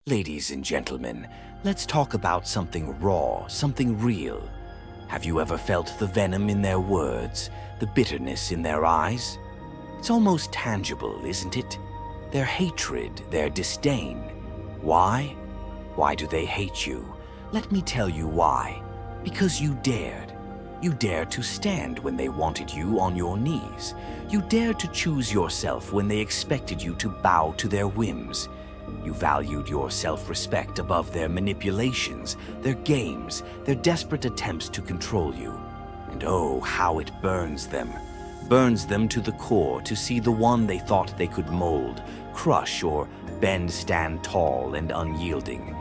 Ladies and gentlemen, let's talk about something raw, something real. Have you ever felt the venom in their words, the bitterness in their eyes? It's almost tangible, isn't it? Their hatred, their disdain. Why? Why do they hate you? Let me tell you why. Because you dared. You dared to stand when they wanted you on your knees. You dared to choose yourself when they expected you to bow to their whims. You valued your self-respect above their manipulations, their games, their desperate attempts to control you. And oh, how it burns them. Burns them to the core to see the one they thought they could mold, crush, or bend stand tall and unyielding.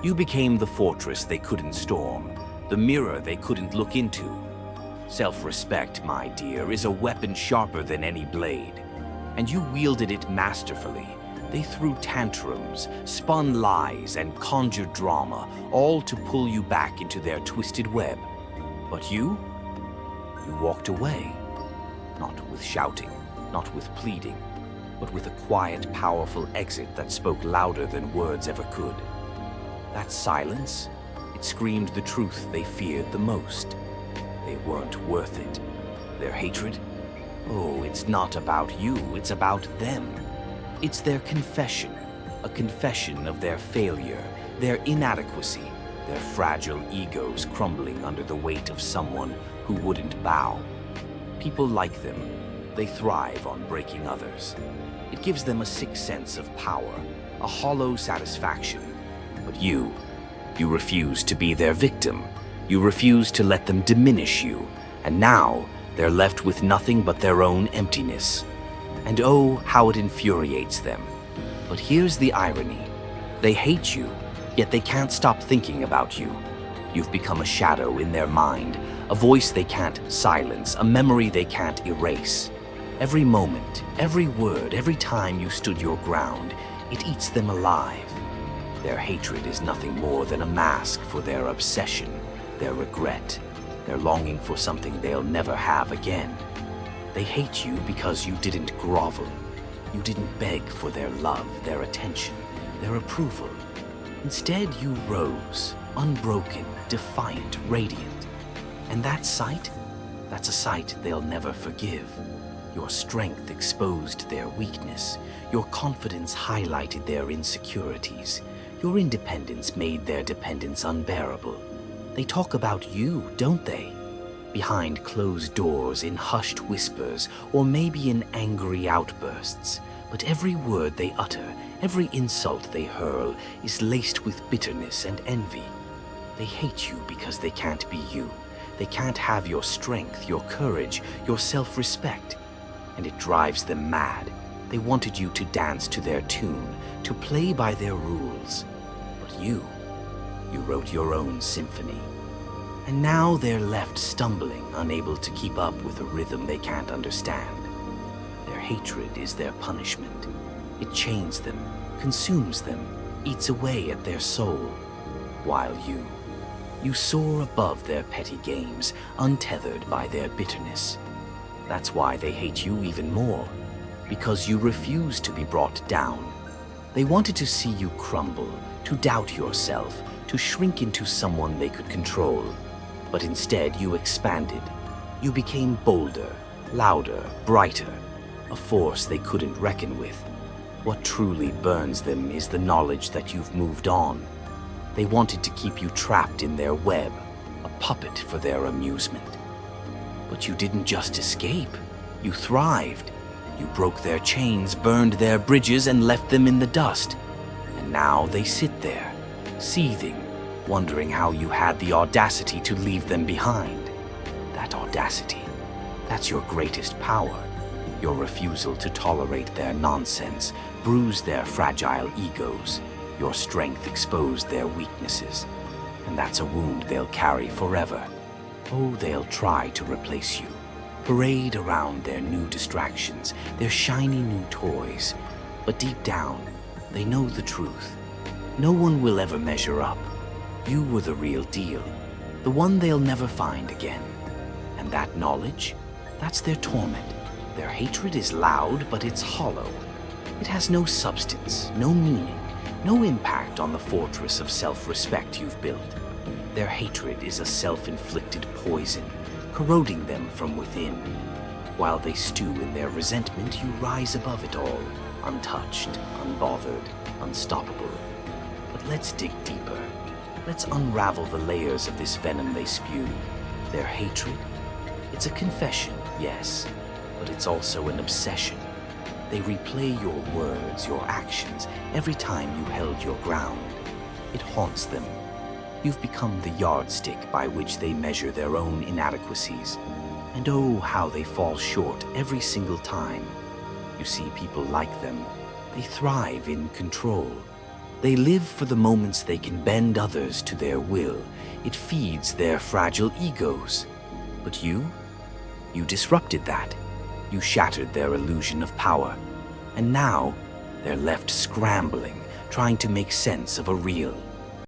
You became the fortress they couldn't storm, the mirror they couldn't look into. Self-respect, my dear, is a weapon sharper than any blade. And you wielded it masterfully. They threw tantrums, spun lies, and conjured drama, all to pull you back into their twisted web. But you walked away. Not with shouting, not with pleading, but with a quiet, powerful exit that spoke louder than words ever could. That silence, it screamed the truth they feared the most. They weren't worth it. Their hatred? Oh, it's not about you, it's about them. It's their confession, a confession of their failure, their inadequacy, their fragile egos crumbling under the weight of someone who wouldn't bow. People like them, they thrive on breaking others. It gives them a sick sense of power, a hollow satisfaction. But you refuse to be their victim. You refuse to let them diminish you. And now they're left with nothing but their own emptiness. And oh, how it infuriates them. But here's the irony. They hate you, yet they can't stop thinking about you. You've become a shadow in their mind, a voice they can't silence, a memory they can't erase. Every moment, every word, every time you stood your ground, it eats them alive. Their hatred is nothing more than a mask for their obsession, their regret, their longing for something they'll never have again. They hate you because you didn't grovel. You didn't beg for their love, their attention, their approval. Instead, you rose, unbroken, defiant, radiant. And that sight, that's a sight they'll never forgive. Your strength exposed their weakness. Your confidence highlighted their insecurities. Your independence made their dependence unbearable. They talk about you, don't they? Behind closed doors, in hushed whispers, or maybe in angry outbursts. But every word they utter, every insult they hurl, is laced with bitterness and envy. They hate you because they can't be you. They can't have your strength, your courage, your self-respect. And it drives them mad. They wanted you to dance to their tune, to play by their rules. But you wrote your own symphony. And now they're left stumbling, unable to keep up with a rhythm they can't understand. Their hatred is their punishment. It chains them, consumes them, eats away at their soul. While you soar above their petty games, untethered by their bitterness. That's why they hate you even more, because you refuse to be brought down. They wanted to see you crumble, to doubt yourself, to shrink into someone they could control. But instead you expanded. You became bolder, louder, brighter, a force they couldn't reckon with. What truly burns them is the knowledge that you've moved on. They wanted to keep you trapped in their web, a puppet for their amusement. But you didn't just escape. You thrived. You broke their chains, burned their bridges, and left them in the dust. And now they sit there, seething, wondering how you had the audacity to leave them behind. That audacity, that's your greatest power. Your refusal to tolerate their nonsense, bruise their fragile egos. Your strength exposed their weaknesses. And that's a wound they'll carry forever. Oh, they'll try to replace you. Parade around their new distractions, their shiny new toys. But deep down, they know the truth. No one will ever measure up. You were the real deal, the one they'll never find again. And that knowledge, that's their torment. Their hatred is loud, but it's hollow. It has no substance, no meaning, No impact on the fortress of self-respect you've built. Their hatred is a self-inflicted poison, corroding them from within. While they stew in their resentment, you rise above it all, untouched, unbothered, unstoppable. But let's dig deeper. Let's unravel the layers of this venom they spew. Their hatred. It's a confession, yes, but it's also an obsession. They replay your words, your actions, every time you held your ground. It haunts them. You've become the yardstick by which they measure their own inadequacies. And oh, how they fall short every single time. You see people like them. They thrive in control. They live for the moments they can bend others to their will. It feeds their fragile egos. But you disrupted that. You shattered their illusion of power. And now, they're left scrambling, trying to make sense of a real,